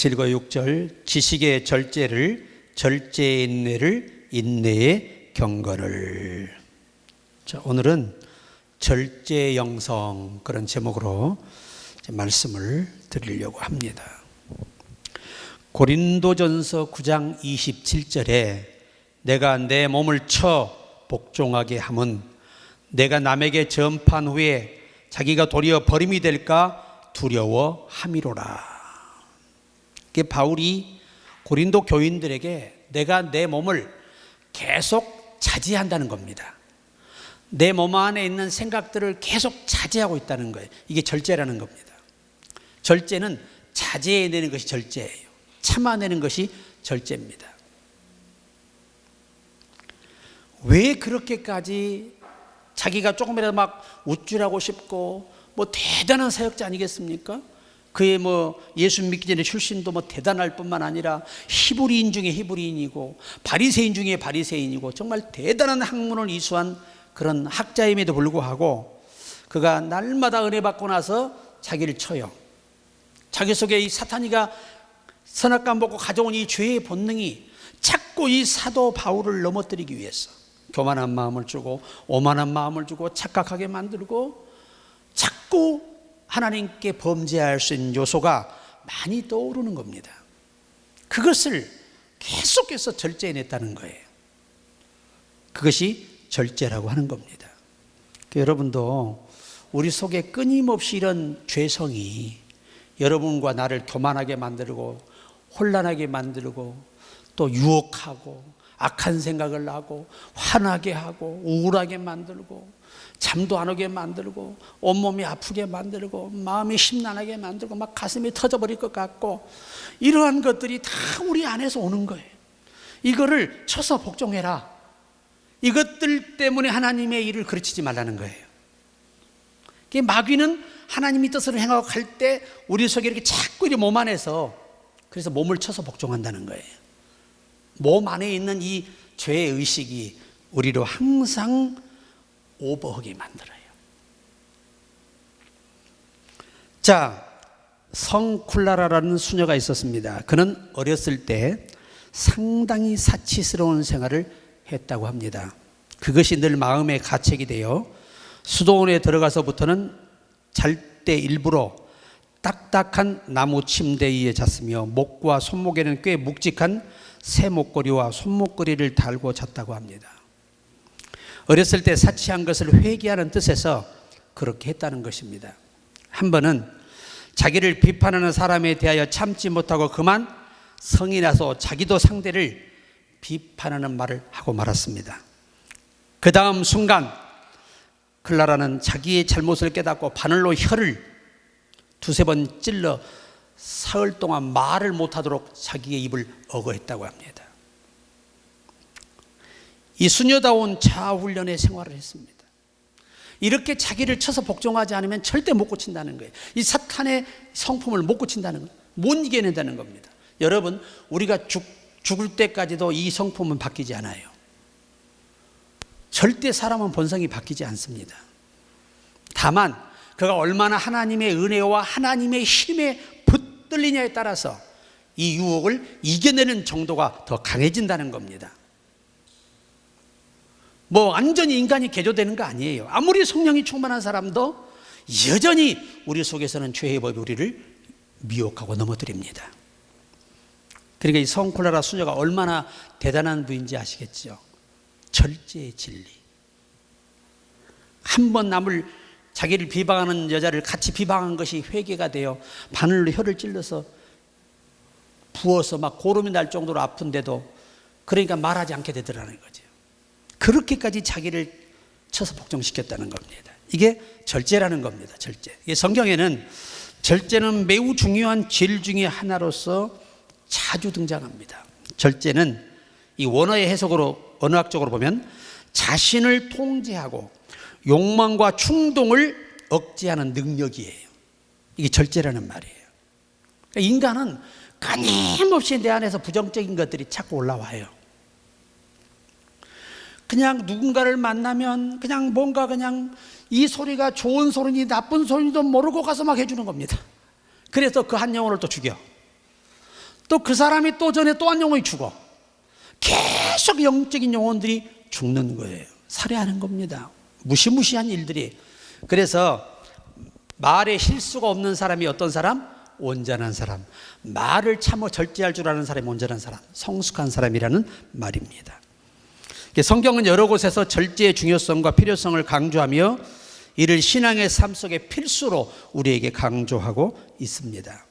7과 6절 지식의 절제를, 절제의 인내를, 인내의 경건을. 자, 오늘은 절제 영성, 그런 제목으로 말씀을 드리려고 합니다. 고린도전서 9장 27절에 내가 내 몸을 쳐 복종하게 함은 내가 남에게 전파한 후에 자기가 도리어 버림이 될까 두려워함이로라. 이게 바울이 고린도 교인들에게 내가 내 몸을 계속 자제한다는 겁니다. 내 몸 안에 있는 생각들을 계속 자제하고 있다는 거예요. 이게 절제라는 겁니다. 절제는 자제해내는 것이 절제예요. 참아내는 것이 절제입니다. 왜 그렇게까지 자기가 조금이라도 막 우쭐하고 싶고 뭐 대단한 사역자 아니겠습니까? 그의 뭐 예수 믿기 전에 출신도 뭐 대단할 뿐만 아니라 히브리인 중에 히브리인이고 바리새인 중에 바리새인이고 정말 대단한 학문을 이수한 그런 학자임에도 불구하고 그가 날마다 은혜 받고 나서 자기를 쳐요. 자기 속에 이 사탄이가 선악감 먹고 가져온 이 죄의 본능이 자꾸 이 사도 바울을 넘어뜨리기 위해서 교만한 마음을 주고 오만한 마음을 주고 착각하게 만들고 자꾸 하나님께 범죄할 수 있는 요소가 많이 떠오르는 겁니다. 그것을 계속해서 절제해냈다는 거예요. 그것이 절제라고 하는 겁니다. 여러분도 우리 속에 끊임없이 이런 죄성이 여러분과 나를 교만하게 만들고 혼란하게 만들고 또 유혹하고 악한 생각을 하고 화나게 하고 우울하게 만들고 잠도 안 오게 만들고 온몸이 아프게 만들고 마음이 심란하게 만들고 막 가슴이 터져버릴 것 같고 이러한 것들이 다 우리 안에서 오는 거예요. 이거를 쳐서 복종해라. 이것들 때문에 하나님의 일을 그르치지 말라는 거예요. 마귀는 하나님의 뜻을 행하고 갈 때 우리 속에 이렇게 자꾸 이렇게 몸 안에서 그래서 몸을 쳐서 복종한다는 거예요. 몸 안에 있는 이 죄의 의식이 우리로 항상 오버하게 만들어요. 자, 성쿨라라라는 수녀가 있었습니다. 그는 어렸을 때 상당히 사치스러운 생활을 했다고 합니다. 그것이 늘 마음에 가책이 되어 수도원에 들어가서부터는 잘 때 일부러 딱딱한 나무 침대 위에 잤으며 목과 손목에는 꽤 묵직한 새 목걸이와 손목걸이를 달고 잤다고 합니다. 어렸을 때 사치한 것을 회개하는 뜻에서 그렇게 했다는 것입니다. 한 번은 자기를 비판하는 사람에 대하여 참지 못하고 그만 성이 나서 자기도 상대를 비판하는 말을 하고 말았습니다. 그 다음 순간 클라라는 자기의 잘못을 깨닫고 바늘로 혀를 두세 번 찔러 사흘 동안 말을 못하도록 자기의 입을 억어했다고 합니다. 이 수녀다운 자아훈련의 생활을 했습니다. 이렇게 자기를 쳐서 복종하지 않으면 절대 못 고친다는 거예요. 이 사탄의 성품을 못 고친다는 거예요. 못 이겨낸다는 겁니다. 여러분, 우리가 죽을 때까지도 이 성품은 바뀌지 않아요. 절대 사람은 본성이 바뀌지 않습니다. 다만 그가 얼마나 하나님의 은혜와 하나님의 힘에 붙들리냐에 따라서 이 유혹을 이겨내는 정도가 더 강해진다는 겁니다. 뭐 완전히 인간이 개조되는 거 아니에요. 아무리 성령이 충만한 사람도 여전히 우리 속에서는 죄의 법이 우리를 미혹하고 넘어뜨립니다. 그러니까 이 성쿨라라 수녀가 얼마나 대단한 부인지 아시겠죠? 절제의 진리. 한 번 남을 자기를 비방하는 여자를 같이 비방한 것이 회개가 되어 바늘로 혀를 찔러서 부어서 막 고름이 날 정도로 아픈데도 그러니까 말하지 않게 되더라는 거죠. 그렇게까지 자기를 쳐서 복종시켰다는 겁니다. 이게 절제라는 겁니다. 절제. 이게 성경에는 절제는 매우 중요한 질 중에 하나로서 자주 등장합니다. 절제는 이 원어의 해석으로 언어학적으로 보면 자신을 통제하고 욕망과 충동을 억제하는 능력이에요. 이게 절제라는 말이에요. 그러니까 인간은 끊임없이 내 안에서 부정적인 것들이 자꾸 올라와요. 그냥 누군가를 만나면 그냥 뭔가 그냥 이 소리가 좋은 소리니 나쁜 소리도 모르고 가서 막 해주는 겁니다. 그래서 그 한 영혼을 또 죽여. 또 그 사람이 또 전에 또 한 영혼이 죽어. 계속 영적인 영혼들이 죽는 거예요. 살해하는 겁니다. 무시무시한 일들이. 그래서 말에 실수가 없는 사람이 어떤 사람? 온전한 사람. 말을 참어 절제할 줄 아는 사람이 온전한 사람, 성숙한 사람이라는 말입니다. 성경은 여러 곳에서 절제의 중요성과 필요성을 강조하며 이를 신앙의 삶 속에 필수로 우리에게 강조하고 있습니다.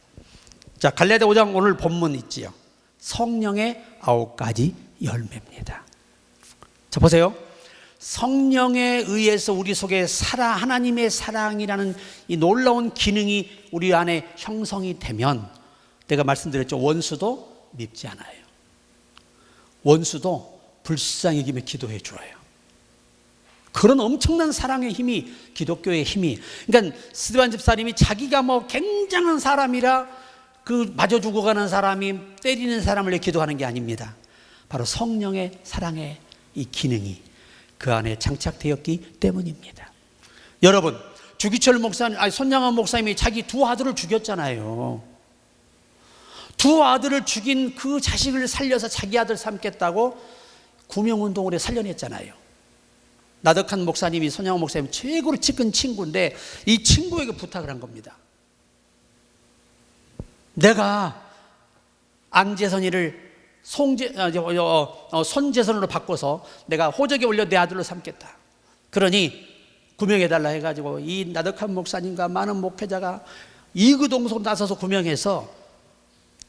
자, 갈라디아 5장 오늘 본문 있지요. 성령의 9가지 열매입니다. 자, 보세요. 성령에 의해서 우리 속에 하나님의 사랑이라는 이 놀라운 기능이 우리 안에 형성이 되면, 내가 말씀드렸죠. 원수도 밉지 않아요. 원수도 불쌍히 여기며 기도해 줘요. 그런 엄청난 사랑의 힘이 기독교의 힘이. 그러니까 스데반 집사님이 자기가 뭐 굉장한 사람이라 그 맞아 죽어가는 사람이 때리는 사람을 위해 기도하는 게 아닙니다. 바로 성령의 사랑의 이 기능이 그 안에 장착되었기 때문입니다. 여러분, 주기철 목사님, 손양원 목사님이 자기 두 아들을 죽였잖아요. 두 아들을 죽인 그 자식을 살려서 자기 아들 삼겠다고 구명운동을 해 살려냈잖아요. 나덕한 목사님이 손양원 목사님 최고로 친근 친구인데 이 친구에게 부탁을 한 겁니다. 내가 안재선이를 손재선으로 바꿔서 내가 호적에 올려 내 아들로 삼겠다. 그러니 구명해달라 해가지고 이 나덕한 목사님과 많은 목회자가 이구동성 나서서 구명해서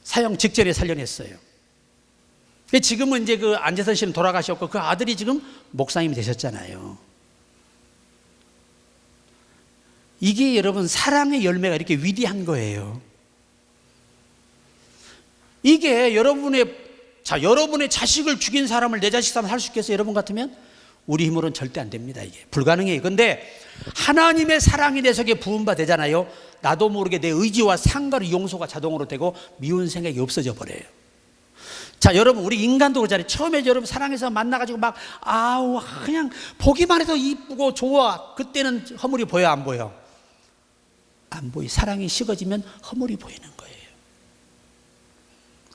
사형 직전에 살려냈어요. 지금은 이제 그 안재선 씨는 돌아가셨고 그 아들이 지금 목사님이 되셨잖아요. 이게 여러분 사랑의 열매가 이렇게 위대한 거예요. 이게 여러분의 자식을 죽인 사람을 내 자식 삼아 살 수 있겠어요? 여러분 같으면? 우리 힘으로는 절대 안 됩니다. 이게 불가능해요. 그런데 하나님의 사랑이 내 속에 부음바 되잖아요. 나도 모르게 내 의지와 상가로 용서가 자동으로 되고 미운 생각이 없어져 버려요. 자, 여러분, 우리 인간도 그렇잖아요. 처음에 여러분 사랑해서 만나가지고 막 그냥 보기만 해도 이쁘고 좋아. 그때는 허물이 보여, 안 보여? 안 보이. 사랑이 식어지면 허물이 보이는 거예요.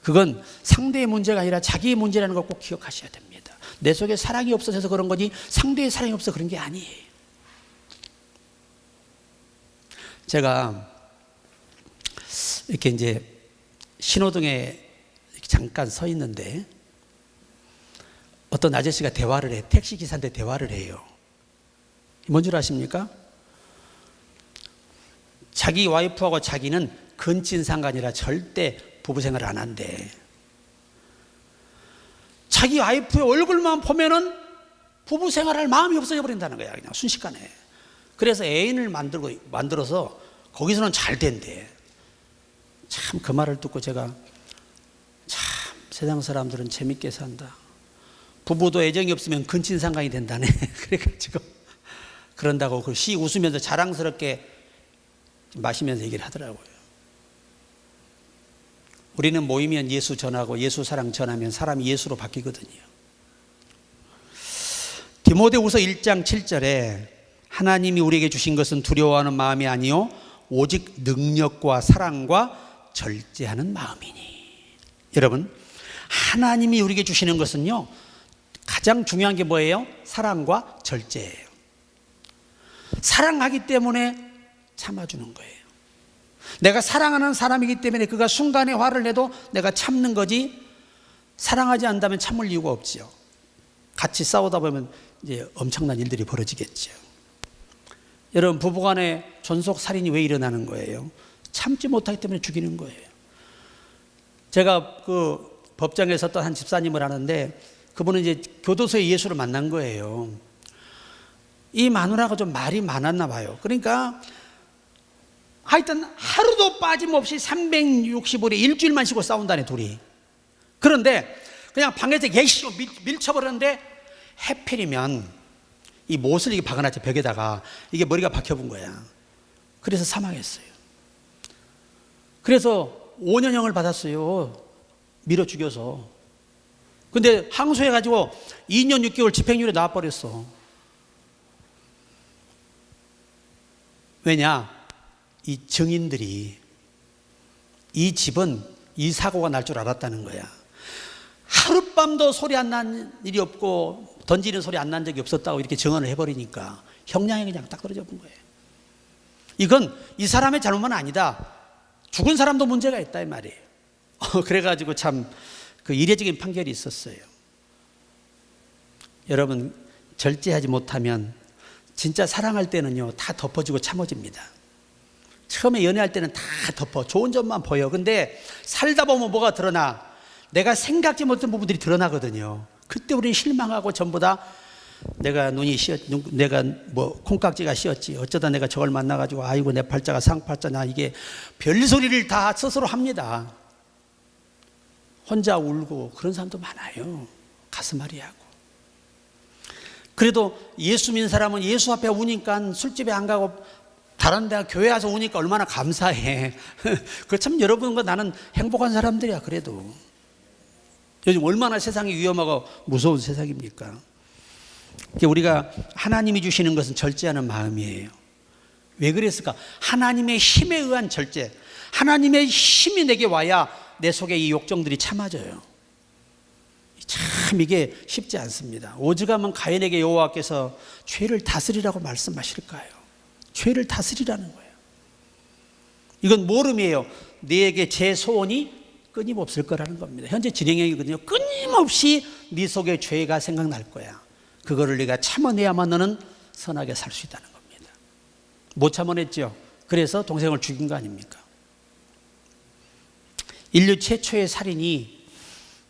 그건 상대의 문제가 아니라 자기의 문제라는 걸 꼭 기억하셔야 됩니다. 내 속에 사랑이 없어져서 그런 거지 상대의 사랑이 없어서 그런 게 아니에요. 제가 이렇게 이제 신호등에 잠깐 서 있는데 어떤 아저씨가 대화를 해. 택시기사한테 대화를 해요. 뭔 줄 아십니까? 자기 와이프하고 자기는 근친상간이라 절대 부부생활을 안 한대. 자기 와이프의 얼굴만 보면은 부부생활할 마음이 없어져 버린다는 거야. 그냥 순식간에. 그래서 애인을 만들어서 거기서는 잘 된대. 참 그 말을 듣고 제가 참 세상 사람들은 재밌게 산다. 부부도 애정이 없으면 근친상간이 된다네. 그래가지고 그런다고 그 시 웃으면서 자랑스럽게 마시면서 얘기를 하더라고요. 우리는 모이면 예수 전하고 예수 사랑 전하면 사람이 예수로 바뀌거든요. 디모데후서 1장 7절에 하나님이 우리에게 주신 것은 두려워하는 마음이 아니요 오직 능력과 사랑과 절제하는 마음이니. 여러분, 하나님이 우리에게 주시는 것은요 가장 중요한 게 뭐예요? 사랑과 절제예요. 사랑하기 때문에 참아주는 거예요. 내가 사랑하는 사람이기 때문에 그가 순간에 화를 내도 내가 참는 거지, 사랑하지 않다면 참을 이유가 없죠. 같이 싸우다 보면 이제 엄청난 일들이 벌어지겠죠. 여러분, 부부간에 존속살인이 왜 일어나는 거예요? 참지 못하기 때문에 죽이는 거예요. 제가 그 법정에 섰던 한 집사님을 아는데 그분은 이제 교도소에 예수를 만난 거예요. 이 마누라가 좀 말이 많았나 봐요. 그러니까 하여튼 하루도 빠짐없이 365일에 일주일만 쉬고 싸운다네, 둘이. 그런데 그냥 방에서 예시로 밀쳐버렸는데 해필이면 이 못을 이게 박아놨죠, 벽에다가. 이게 머리가 박혀본 거야. 그래서 사망했어요. 그래서 5년형을 받았어요. 밀어 죽여서. 근데 항소해가지고 2년 6개월 집행유예 나와버렸어. 왜냐? 이 증인들이 이 집은 이 사고가 날 줄 알았다는 거야. 하룻밤도 소리 안 난 일이 없고 던지는 소리 안 난 적이 없었다고 이렇게 증언을 해버리니까 형량이 그냥 딱 떨어져 본 거예요. 이건 이 사람의 잘못은 아니다. 죽은 사람도 문제가 있다 이 말이에요. 그래가지고 참 그 이례적인 판결이 있었어요. 여러분, 절제하지 못하면 진짜 사랑할 때는요 다 덮어지고 참아집니다. 처음에 연애할 때는 다 덮어, 좋은 점만 보여. 근데 살다 보면 뭐가 드러나? 내가 생각지 못한 부분들이 드러나거든요. 그때 우리는 실망하고 전부 다 내가 내가 뭐 콩깍지가 씌었지, 어쩌다 내가 저걸 만나가지고 아이고 내 팔자가 상팔자냐, 이게 별소리를 다 스스로 합니다. 혼자 울고 그런 사람도 많아요. 가슴앓이하고. 그래도 예수 믿는 사람은 예수 앞에 우니까 술집에 안 가고 다른 데 교회 와서 우니까 얼마나 감사해. 그 참 여러분과 나는 행복한 사람들이야. 그래도 요즘 얼마나 세상이 위험하고 무서운 세상입니까? 우리가 하나님이 주시는 것은 절제하는 마음이에요. 왜 그랬을까? 하나님의 힘에 의한 절제. 하나님의 힘이 내게 와야 내 속에 이 욕정들이 참아져요. 참 이게 쉽지 않습니다. 오죽하면 가인에게 여호와께서 죄를 다스리라고 말씀하실까요? 죄를 다스리라는 거예요. 이건 모름이에요. 네게 제 소원이 끊임없을 거라는 겁니다. 현재 진행형이거든요. 끊임없이 네 속에 죄가 생각날 거야. 그거를 네가 참아내야만 너는 선하게 살 수 있다는 겁니다. 못 참아냈죠. 그래서 동생을 죽인 거 아닙니까? 인류 최초의 살인이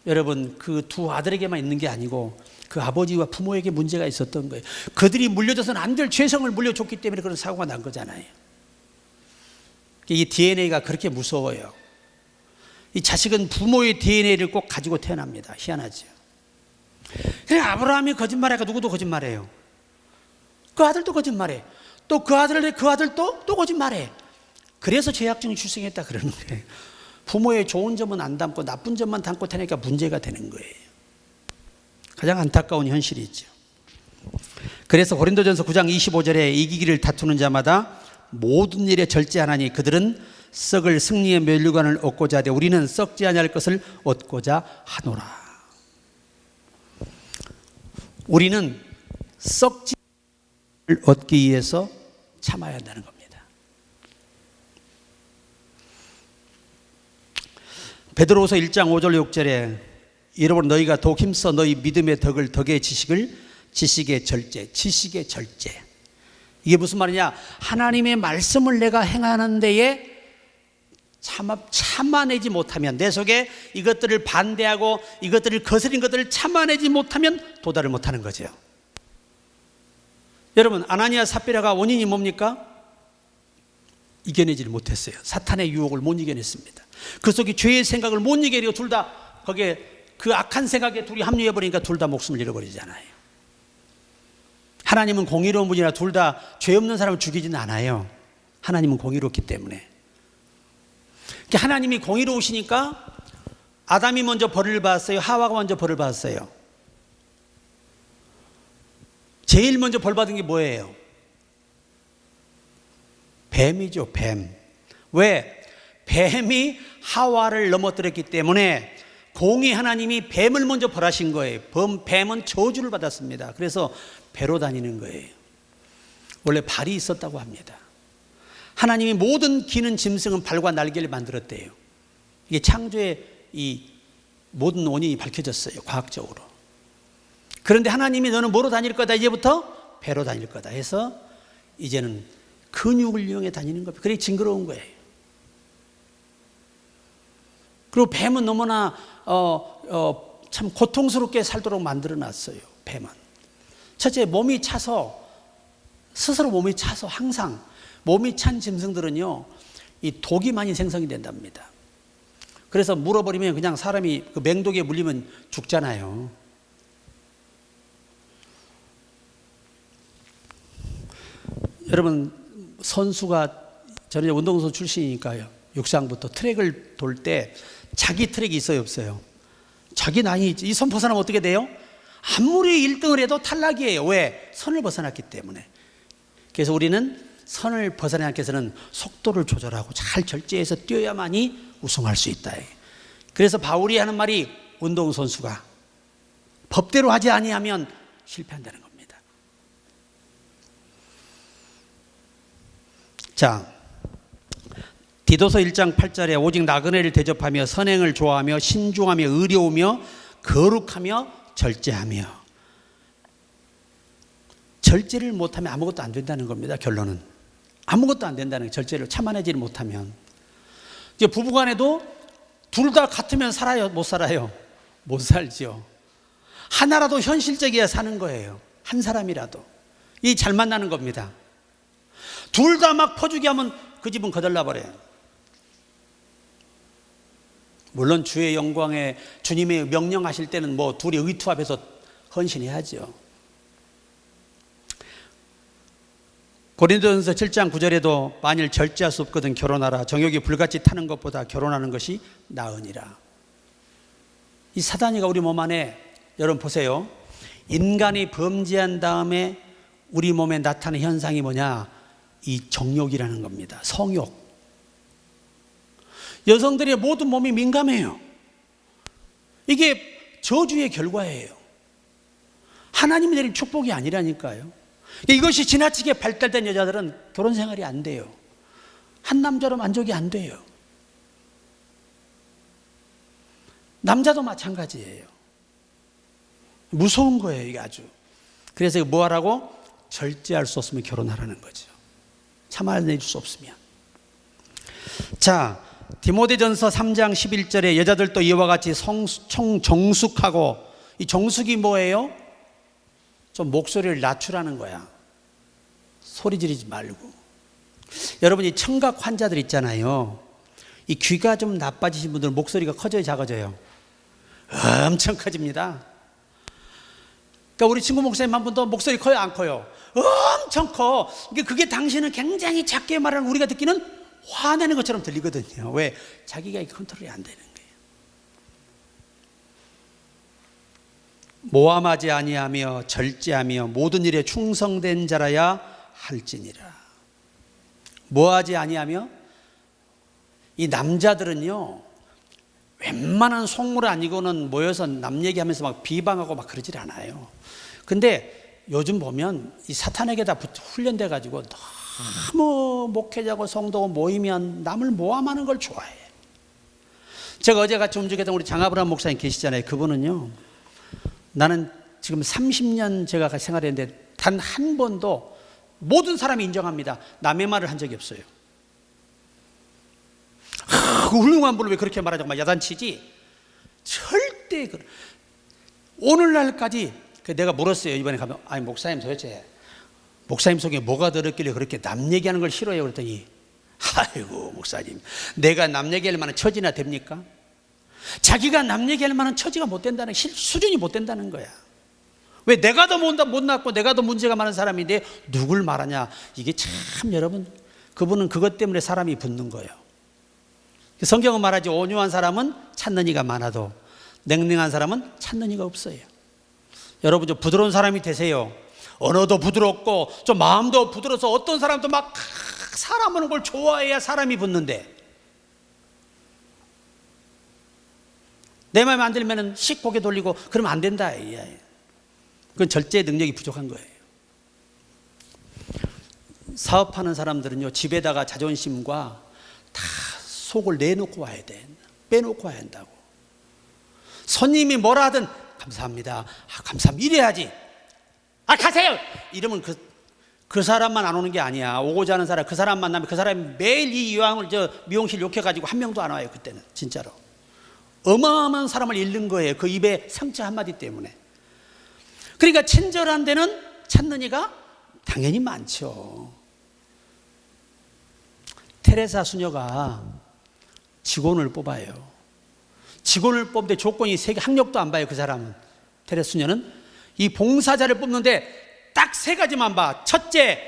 여러분 그 두 아들에게만 있는 게 아니고 그 아버지와 부모에게 문제가 있었던 거예요. 그들이 물려줘서는 안 될 죄성을 물려줬기 때문에 그런 사고가 난 거잖아요. 이 DNA가 그렇게 무서워요. 이 자식은 부모의 DNA를 꼭 가지고 태어납니다. 희한하죠. 그냥 아브라함이 거짓말하니까 누구도 거짓말해요. 그 아들도 거짓말해. 또 그 아들도 또 거짓말해. 그래서 죄악증이 출생했다 그러는 거예요. 부모의 좋은 점은 안 담고 나쁜 점만 담고 태니까 문제가 되는 거예요. 가장 안타까운 현실이죠. 그래서 고린도전서 9장 25절에 이기기를 다투는 자마다 모든 일에 절제하나니 그들은 썩을 승리의 면류관을 얻고자 하되 우리는 썩지 아니할 것을 얻고자 하노라. 우리는 썩지 않을 것을 얻기 위해서 참아야 한다는 겁니다. 베드로후서 1장 5절 6절에 여러분 너희가 더욱 힘써 너희 믿음의 덕을 덕의 지식의 절제. 이게 무슨 말이냐? 하나님의 말씀을 내가 행하는 데에 참아내지 못하면, 내 속에 이것들을 반대하고 이것들을 거스린 것들을 참아내지 못하면 도달을 못하는 거죠. 여러분, 아나니아 삽비라가 원인이 뭡니까? 이겨내지를 못했어요. 사탄의 유혹을 못 이겨냈습니다. 그 속에 죄의 생각을 못 이겨내고 둘 다 거기에 그 악한 생각에 둘이 합류해버리니까 둘 다 목숨을 잃어버리잖아요. 하나님은 공의로운 분이라 둘 다 죄 없는 사람을 죽이지는 않아요. 하나님은 공의롭기 때문에. 하나님이 공의로우시니까 아담이 먼저 벌을 받았어요? 하와가 먼저 벌을 받았어요? 제일 먼저 벌 받은 게 뭐예요? 뱀이죠, 뱀. 왜? 뱀이 하와를 넘어뜨렸기 때문에 공의 하나님이 뱀을 먼저 벌하신 거예요. 뱀은 저주를 받았습니다. 그래서 배로 다니는 거예요. 원래 발이 있었다고 합니다. 하나님이 모든 기는 짐승은 발과 날개를 만들었대요. 이게 창조의 이 모든 원인이 밝혀졌어요, 과학적으로. 그런데 하나님이 너는 뭐로 다닐 거다? 이제부터 배로 다닐 거다 해서 이제는 근육을 이용해 다니는 겁니다. 그게 징그러운 거예요. 그리고 뱀은 너무나 참 고통스럽게 살도록 만들어 놨어요. 뱀은 첫째, 몸이 차서, 스스로 몸이 차서, 항상 몸이 찬 짐승들은요 이 독이 많이 생성이 된답니다. 그래서 물어버리면 그냥 사람이 그 맹독에 물리면 죽잖아요. 여러분, 선수가, 저는 운동선수 출신이니까요, 육상부터 트랙을 돌 때 자기 트랙이 있어요, 없어요? 자기 라인이 있지. 이 선 벗어나면 어떻게 돼요? 아무리 1등을 해도 탈락이에요. 왜? 선을 벗어났기 때문에. 그래서 우리는 선을 벗어나기 위해서는 속도를 조절하고 잘 절제해서 뛰어야만이 우승할 수 있다. 그래서 바울이 하는 말이 운동선수가 법대로 하지 아니하면 실패한다는 겁니다. 자, 디도서 1장 8절에 오직 나그네를 대접하며 선행을 좋아하며 신중하며 의로우며 거룩하며 절제하며. 절제를 못하면 아무것도 안 된다는 겁니다. 결론은 아무것도 안 된다는 거예요. 절제를 참아내지 못하면. 이제 부부간에도 둘 다 같으면 살아요? 못 살아요? 못 살죠. 하나라도 현실적이어야 사는 거예요. 한 사람이라도. 이 잘 만나는 겁니다. 둘 다 막 퍼주기 하면 그 집은 거덜나 버려요. 물론 주의 영광에 주님의 명령하실 때는 뭐 둘이 의투합해서 헌신해야죠. 고린도전서 7장 9절에도 만일 절제할 수 없거든 결혼하라. 정욕이 불같이 타는 것보다 결혼하는 것이 나으니라. 이 사단이가 우리 몸 안에, 여러분 보세요. 인간이 범죄한 다음에 우리 몸에 나타나는 현상이 뭐냐? 이 정욕이라는 겁니다. 성욕. 여성들의 모든 몸이 민감해요. 이게 저주의 결과예요. 하나님이 내린 축복이 아니라니까요. 이것이 지나치게 발달된 여자들은 결혼 생활이 안 돼요. 한 남자로 만족이 안 돼요. 남자도 마찬가지예요. 무서운 거예요, 이게 아주. 그래서 뭐 하라고? 절제할 수 없으면 결혼하라는 거죠. 참아낼 수 없으면. 자, 디모데전서 3장 11절에 여자들도 이와 같이 정숙하고, 이 정숙이 뭐예요? 좀 목소리를 낮추라는 거야. 소리 지르지 말고. 여러분이 청각 환자들 있잖아요. 이 귀가 좀 나빠지신 분들 목소리가 커져요, 작아져요? 엄청 커집니다. 그러니까 우리 친구 목사님 한 분도 목소리 커요, 안 커요? 엄청 커. 그게 당신은 굉장히 작게 말하는 우리가 듣기는 화내는 것처럼 들리거든요. 왜? 자기가 컨트롤이 안 되는 거예요. 모함하지 아니하며 절제하며 모든 일에 충성된 자라야 할지니라. 뭐하지 아니하며? 이 남자들은요, 웬만한 속물 아니고는 모여서 남 얘기하면서 막 비방하고 막 그러질 않아요. 근데 요즘 보면 이 사탄에게다 훈련돼 가지고 너무 목회자고 성도고 모이면 남을 모함하는 걸 좋아해. 제가 어제 같이 움직였던 우리 장아브람 목사님 계시잖아요. 그분은요, 나는 지금 30년 제가 생활했는데 단 한 번도 모든 사람이 인정합니다. 남의 말을 한 적이 없어요. 그 훌륭한 분을 왜 그렇게 말하자고 막 야단치지? 절대 오늘날까지 내가 물었어요. 이번에 가면, 아니 목사님 도대체 목사님 속에 뭐가 들었길래 그렇게 남 얘기하는 걸 싫어해요? 그랬더니, 아이고 목사님, 내가 남 얘기할 만한 처지나 됩니까? 자기가 남 얘기할 만한 처지가 못 된다는, 수준이 못 된다는 거야. 왜? 내가 더 못났고 내가 더 문제가 많은 사람인데 누굴 말하냐. 이게 참, 여러분, 그분은 그것 때문에 사람이 붙는 거예요. 성경은 말하지, 온유한 사람은 찾는 이가 많아도 냉랭한 사람은 찾는 이가 없어요. 여러분 좀 부드러운 사람이 되세요. 언어도 부드럽고 좀 마음도 부드러워서 어떤 사람도 막 사람 오는 걸 좋아해야 사람이 붙는데, 내 마음에 안 들면 씩 고개 돌리고 그러면 안 된다. 그건 절제 능력이 부족한 거예요. 사업하는 사람들은요, 집에다가 자존심과 다 속을 내놓고 와야 돼. 빼놓고 와야 한다고. 손님이 뭐라 하든 감사합니다. 감사합니다. 이래야지. 가세요. 이러면 그 사람만 안 오는 게 아니야. 오고자 하는 사람, 그 사람 만나면 그 사람이 매일 이 이왕을 미용실 욕해가지고 한 명도 안 와요. 그때는 진짜로 어마어마한 사람을 잃는 거예요. 그 입에 상처 한마디 때문에. 그러니까 친절한 데는 찾는 이가 당연히 많죠. 테레사 수녀가 직원을 뽑아요. 직원을 뽑는데 조건이 3개, 학력도 안 봐요. 그 사람은, 테레사 수녀는 이 봉사자를 뽑는데 딱 3가지만 봐. 첫째,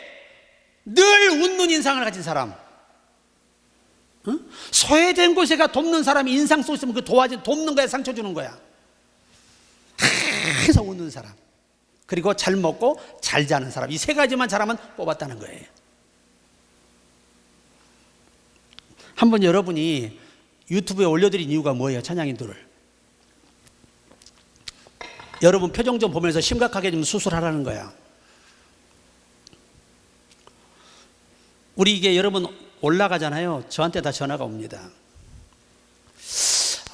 늘 웃는 인상을 가진 사람. 소외된 곳에 가 돕는 사람이 인상 속 있으면 그 돕는 거야, 상처 주는 거야. 항상 웃는 사람. 그리고 잘 먹고 잘 자는 사람. 이 3가지만 잘하면 뽑았다는 거예요. 한번 여러분이 유튜브에 올려드린 이유가 뭐예요? 찬양인들을. 여러분 표정 좀 보면서 심각하게 좀 수술하라는 거야. 우리 이게 여러분 올라가잖아요. 저한테 다 전화가 옵니다.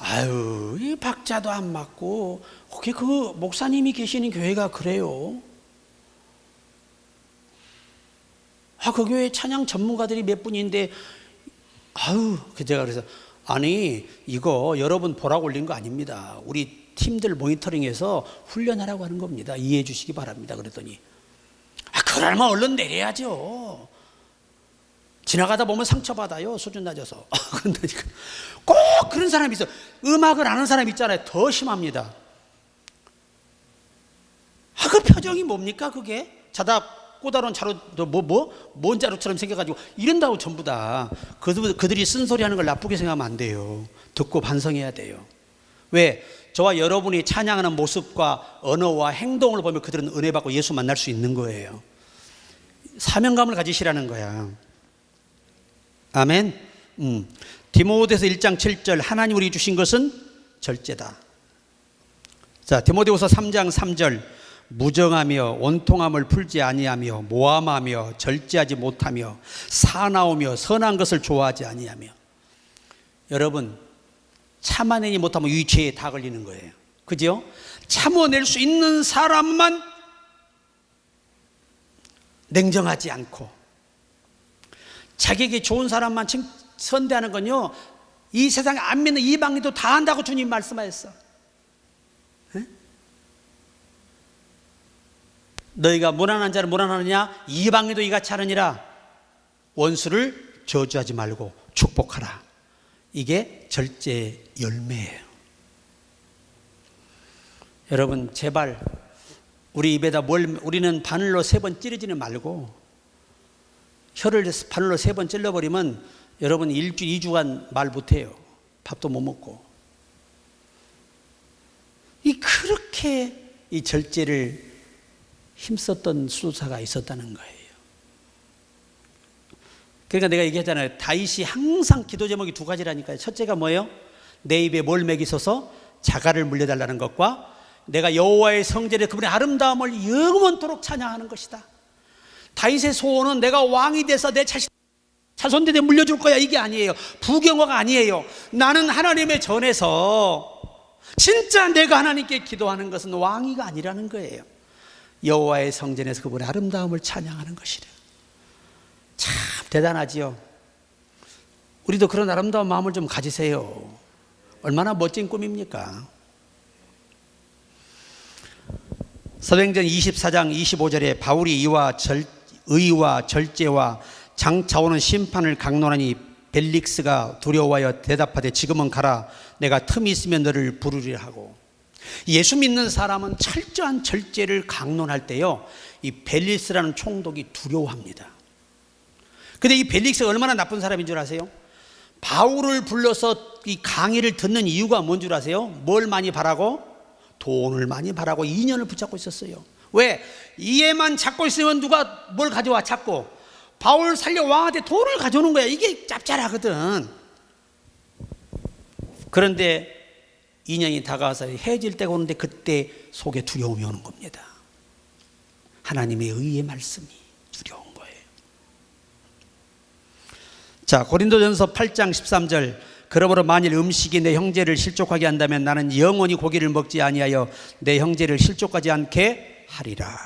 아유, 이 박자도 안 맞고 거기 그 목사님이 계시는 교회가 그래요. 아, 그 교회 찬양 전문가들이 몇 분인데, 아유, 제가 그래서 아니 이거 여러분 보라고 올린 거 아닙니다. 우리 팀들 모니터링해서 훈련하라고 하는 겁니다. 이해해 주시기 바랍니다. 그랬더니 아, 그러면 얼른 내려야죠. 지나가다 보면 상처받아요. 수준 낮아서. 그런다니까 꼭 그런 사람이 있어. 음악을 아는 사람 있잖아요. 더 심합니다. 아, 그 표정이 뭡니까 그게? 자다 꼬다로운 자루, 뭔 자루처럼 생겨가지고 이런다고 전부 다. 그들이 쓴소리하는 걸 나쁘게 생각하면 안 돼요. 듣고 반성해야 돼요. 왜? 저와 여러분이 찬양하는 모습과 언어와 행동을 보면 그들은 은혜 받고 예수 만날 수 있는 거예요. 사명감을 가지시라는 거야. 아멘. 디모데서 1장 7절 하나님 우리 주신 것은 절제다. 자, 디모데후서 3장 3절 무정하며 원통함을 풀지 아니하며 모함하며 절제하지 못하며 사나우며 선한 것을 좋아하지 아니하며. 여러분 참아내지 못하면 이 죄에 다 걸리는 거예요. 그죠? 참아낼 수 있는 사람만 냉정하지 않고 자기에게 좋은 사람만 선대하는 건요, 이 세상에 안 믿는 이방인도 다 한다고 주님 말씀하셨어. 에? 너희가 무난한 자를 무난하느냐? 이방인도 이같이 하느니라. 원수를 저주하지 말고 축복하라. 이게 절제의 열매예요. 여러분 제발 우리 입에다 우리는 바늘로 3번 찌르지는 말고, 혀를 바늘로 3번 찔러버리면 여러분 1주 2주간 말 못해요. 밥도 못 먹고. 그렇게 이 절제를 힘썼던 수도사가 있었다는 거예요. 그러니까 내가 얘기했잖아요. 다윗이 항상 기도 제목이 2가지라니까요. 첫째가 뭐예요? 내 입에 뭘 먹이소서? 자갈을 물려달라는 것과 내가 여호와의 성전에 그분의 아름다움을 영원토록 찬양하는 것이다. 다윗의 소원은 내가 왕이 돼서 내 자손들에 물려줄 거야, 이게 아니에요. 부경화가 아니에요. 나는 하나님의 전에서 진짜 내가 하나님께 기도하는 것은 왕위가 아니라는 거예요. 여호와의 성전에서 그분의 아름다움을 찬양하는 것이래. 참 대단하지요. 우리도 그런 아름다운 마음을 좀 가지세요. 얼마나 멋진 꿈입니까? 사도행전 24장 25절에 바울이 의와 절제와 장차 오는 심판을 강론하니 벨릭스가 두려워하여 대답하되 지금은 가라. 내가 틈이 있으면 너를 부르리라 하고. 예수 믿는 사람은 철저한 절제를 강론할 때요, 이 벨릭스라는 총독이 두려워합니다. 근데 이 벨릭스가 얼마나 나쁜 사람인 줄 아세요? 바울을 불러서 이 강의를 듣는 이유가 뭔 줄 아세요? 뭘 많이 바라고? 돈을 많이 바라고 2년을 붙잡고 있었어요. 왜? 이해만 찾고 있으면 누가 뭘 가져와 찾고, 바울 살려 왕한테 돈을 가져오는 거야. 이게 짭짤하거든. 그런데 2년이 다가와서 해질 때가 오는데 그때 속에 두려움이 오는 겁니다. 하나님의 의의 말씀이 두려운 거예요. 자, 고린도전서 8장 13절 그러므로 만일 음식이 내 형제를 실족하게 한다면 나는 영원히 고기를 먹지 아니하여 내 형제를 실족하지 않게 하리라.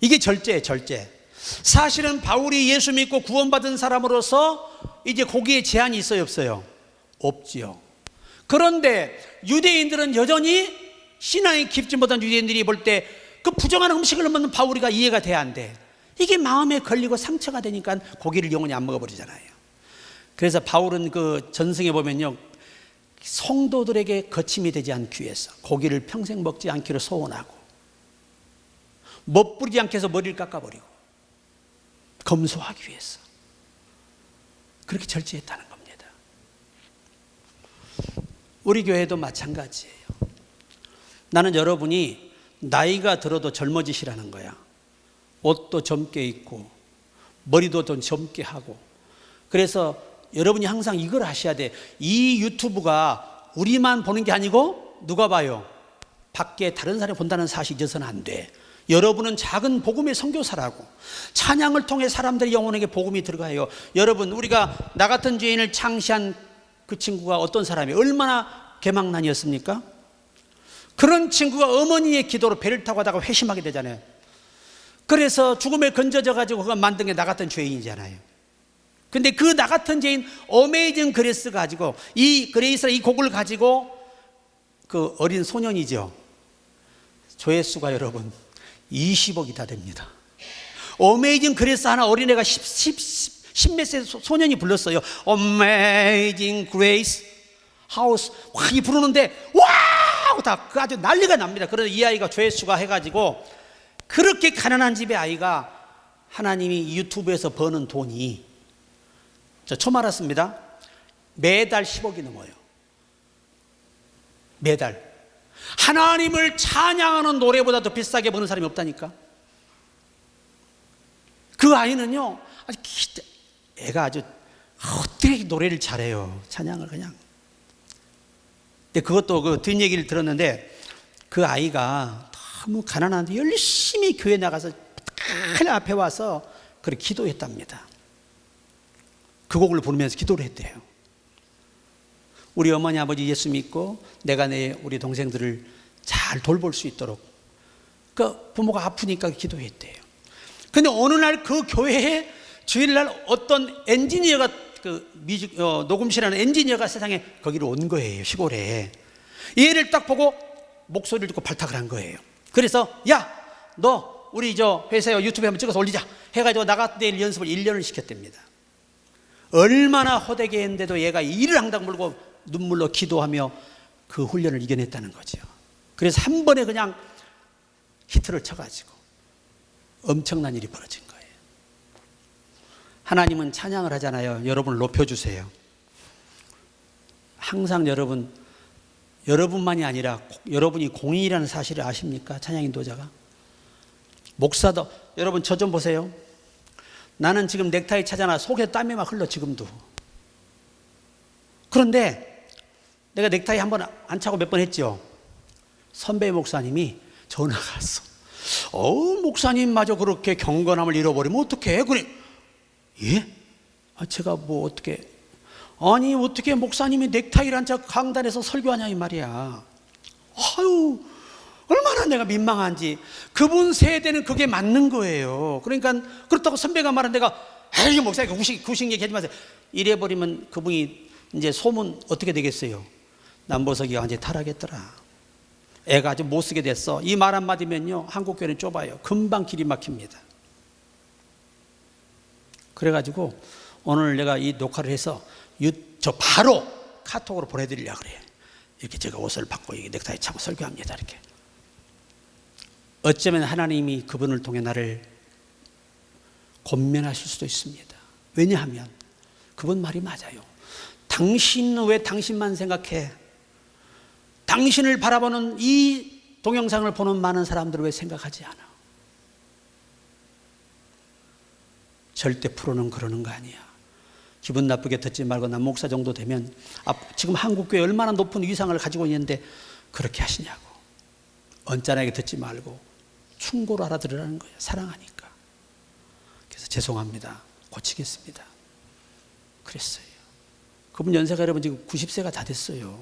이게 절제예요, 절제. 사실은 바울이 예수 믿고 구원받은 사람으로서 이제 고기에 제한이 있어요, 없어요? 없지요. 그런데 유대인들은 여전히 신앙이 깊지 못한 유대인들이 볼 때 그 부정한 음식을 먹는 바울이가 이해가 돼야 안 돼. 이게 마음에 걸리고 상처가 되니까 고기를 영원히 안 먹어버리잖아요. 그래서 바울은 그 전승에 보면요, 성도들에게 거침이 되지 않기 위해서 고기를 평생 먹지 않기로 소원하고, 멋부리지 않게 해서 머리를 깎아버리고 검소하기 위해서 그렇게 절제했다는 겁니다. 우리 교회도 마찬가지예요. 나는 여러분이 나이가 들어도 젊어지시라는 거야. 옷도 젊게 입고 머리도 좀 젊게 하고. 그래서 여러분이 항상 이걸 아셔야 돼. 이 유튜브가 우리만 보는 게 아니고 누가 봐요? 밖에 다른 사람이 본다는 사실 잊어서는 안 돼. 여러분은 작은 복음의 선교사라고. 찬양을 통해 사람들의 영혼에게 복음이 들어가요. 여러분, 우리가 나 같은 죄인을 창시한 그 친구가 어떤 사람이 얼마나 개망난이었습니까? 그런 친구가 어머니의 기도로 배를 타고 가다가 회심하게 되잖아요. 그래서 죽음에 건져져 가지고 그가 만든 게 나 같은 죄인이잖아요. 근데 그 나 같은 죄인 어메이징 그레이스 가지고, 이 그레이스라 이 곡을 가지고 그 어린 소년이죠. 조회수가 여러분 20억이 다 됩니다. 어메이징 그레이스 하나 어린애가 10몇 세 소년이 불렀어요. Amazing Grace House. 와, 이 부르는데 와! 다 아주 난리가 납니다. 그래서 이 아이가 조회수가 해가지고, 그렇게 가난한 집의 아이가 하나님이 유튜브에서 버는 돈이, 저 처음 알았습니다. 매달 10억이 넘어요. 매달. 하나님을 찬양하는 노래보다 더 비싸게 버는 사람이 없다니까. 그 아이는요, 애가 아주 어떻게 노래를 잘해요. 찬양을 그냥. 근데 그것도 그 뒷얘기를 들었는데, 그 아이가 너무 가난한데 열심히 교회 나가서 하나님 앞에 와서 그렇게 기도했답니다. 그 곡을 부르면서 기도를 했대요. 우리 어머니 아버지 예수 믿고 내가 우리 동생들을 잘 돌볼 수 있도록, 그 부모가 아프니까 기도했대요. 근데 어느 날 그 교회에 주일날 어떤 엔지니어가, 그 녹음실하는 엔지니어가 세상에 거기로 온 거예요. 시골에. 얘를 딱 보고 목소리를 듣고 발탁을 한 거예요. 그래서 야, 너 우리 저 회사에 유튜브에 한번 찍어서 올리자 해가지고 나가 내일 연습을 1년을 시켰답니다. 얼마나 호되게 했는데도 얘가 이를 항상 물고 눈물로 기도하며 그 훈련을 이겨냈다는 거죠. 그래서 한 번에 그냥 히트를 쳐가지고 엄청난 일이 벌어진 거예요. 하나님은 찬양을 하잖아요. 여러분을 높여주세요. 항상 여러분만이 아니라 여러분이 공인이라는 사실을 아십니까? 찬양 인도자가. 목사도, 여러분 저 좀 보세요. 나는 지금 넥타이 차잖아. 속에 땀이 막 흘러 지금도. 그런데 내가 넥타이 한 번 안 차고 몇 번 했죠. 선배 목사님이 전화가 왔어. 목사님마저 그렇게 경건함을 잃어버리면 어떡해? 그래. 예? 제가 뭐 어떻게, 아니 어떻게 목사님이 넥타이를 안 차고 강단에서 설교하냐 이 말이야. 아유, 얼마나 내가 민망한지. 그분 세대는 그게 맞는 거예요. 그러니까 그렇다고 선배가 말한 내가 에이 목사님 구식 얘기하지 마세요. 이래버리면 그분이 이제 소문 어떻게 되겠어요? 남보석이가 이제 타락했더라. 애가 아주 못 쓰게 됐어. 이 말 한마디면요, 한국교회는 좁아요. 금방 길이 막힙니다. 그래가지고 오늘 내가 이 녹화를 해서 저 바로 카톡으로 보내드리려고 그래요. 이렇게 제가 옷을 받고 넥타이 차고 설교합니다. 이렇게. 어쩌면 하나님이 그분을 통해 나를 권면하실 수도 있습니다. 왜냐하면 그분 말이 맞아요. 당신은 왜 당신만 생각해? 당신을 바라보는 이 동영상을 보는 많은 사람들은 왜 생각하지 않아? 절대 프로는 그러는 거 아니야. 기분 나쁘게 듣지 말고 난 목사 정도 되면, 지금 한국교회 얼마나 높은 위상을 가지고 있는데 그렇게 하시냐고. 언짢게 듣지 말고 충고로 알아들으라는 거예요. 사랑하니까. 그래서 죄송합니다. 고치겠습니다. 그랬어요. 그분 연세가 여러분 지금 90세가 다 됐어요.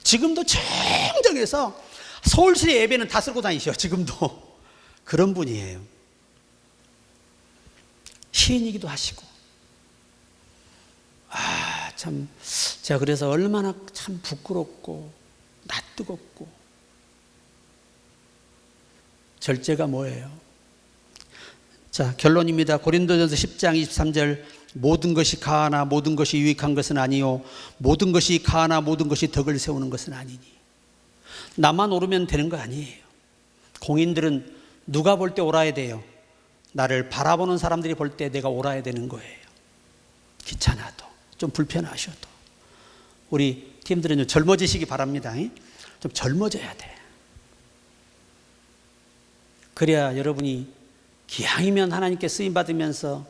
지금도 청정해서 서울시내 예배는 다 쓸고 다니셔. 지금도. 그런 분이에요. 시인이기도 하시고. 참 제가 그래서 얼마나 참 부끄럽고 낯뜨겁고. 절제가 뭐예요? 자, 결론입니다. 고린도전서 10장 23절, 모든 것이 가하나 모든 것이 유익한 것은 아니요 모든 것이 가하나 모든 것이 덕을 세우는 것은 아니니. 나만 오르면 되는 거 아니에요. 공인들은 누가 볼 때 옳아야 돼요? 나를 바라보는 사람들이 볼 때 내가 옳아야 되는 거예요. 귀찮아도, 좀 불편하셔도. 우리 팀들은 좀 젊어지시기 바랍니다. 좀 젊어져야 돼. 그래야 여러분이 기왕이면 하나님께 쓰임받으면서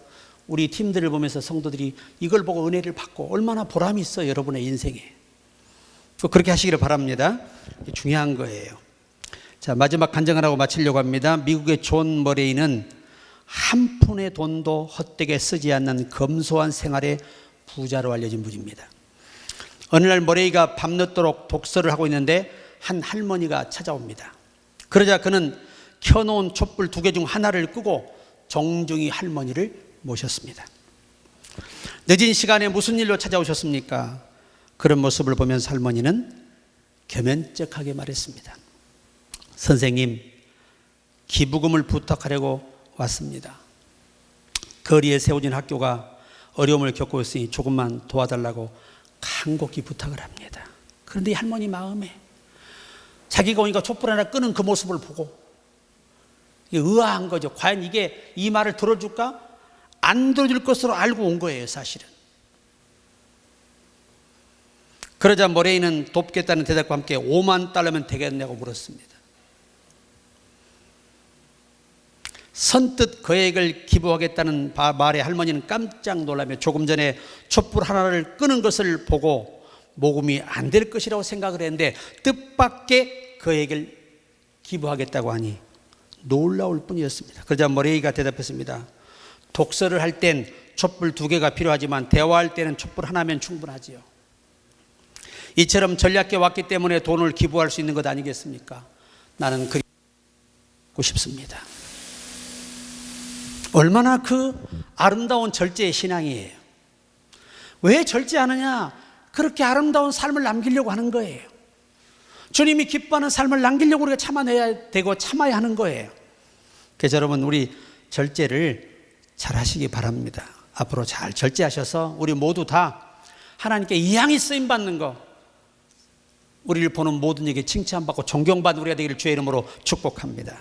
우리 팀들을 보면서 성도들이 이걸 보고 은혜를 받고 얼마나 보람이 있어요, 여러분의 인생에. 그렇게 하시기를 바랍니다. 중요한 거예요. 자, 마지막 간증을 하고 마치려고 합니다. 미국의 존 머레이는 한 푼의 돈도 헛되게 쓰지 않는 검소한 생활의 부자로 알려진 분입니다. 어느 날 머레이가 밤늦도록 독서를 하고 있는데 한 할머니가 찾아옵니다. 그러자 그는 켜놓은 촛불 2개 중 하나를 끄고 정중히 할머니를 모셨습니다. 늦은 시간에 무슨 일로 찾아오셨습니까? 그런 모습을 보면서 할머니는 겸연쩍하게 말했습니다. 선생님, 기부금을 부탁하려고 왔습니다. 거리에 세워진 학교가 어려움을 겪고 있으니 조금만 도와달라고 간곡히 부탁을 합니다. 그런데 이 할머니 마음에 자기가 오니까 촛불 하나 끄는 그 모습을 보고 의아한 거죠. 과연 이게 이 말을 들어줄까? 안 들어줄 것으로 알고 온 거예요, 사실은. 그러자 머레이는 돕겠다는 대답과 함께 5만 달러면 되겠냐고 물었습니다. 선뜻 거액을 기부하겠다는 말에 할머니는 깜짝 놀라며 조금 전에 촛불 하나를 끄는 것을 보고 모금이 안 될 것이라고 생각을 했는데 뜻밖의 거액을 기부하겠다고 하니 놀라울 뿐이었습니다. 그러자 머레이가 대답했습니다. 독서를 할 땐 촛불 2개가 필요하지만 대화할 때는 촛불 하나면 충분하지요. 이처럼 전략계 왔기 때문에 돈을 기부할 수 있는 것 아니겠습니까? 나는 그리고 싶습니다. 얼마나 그 아름다운 절제의 신앙이에요. 왜 절제하느냐? 그렇게 아름다운 삶을 남기려고 하는 거예요. 주님이 기뻐하는 삶을 남기려고 우리가 참아내야 되고 참아야 하는 거예요. 그래서 여러분, 우리 절제를 잘 하시기 바랍니다. 앞으로 잘 절제하셔서 우리 모두 다 하나님께 이양히 쓰임받는 거, 우리를 보는 모든 에게 칭찬받고 존경받는 우리가 되기를 주의 이름으로 축복합니다.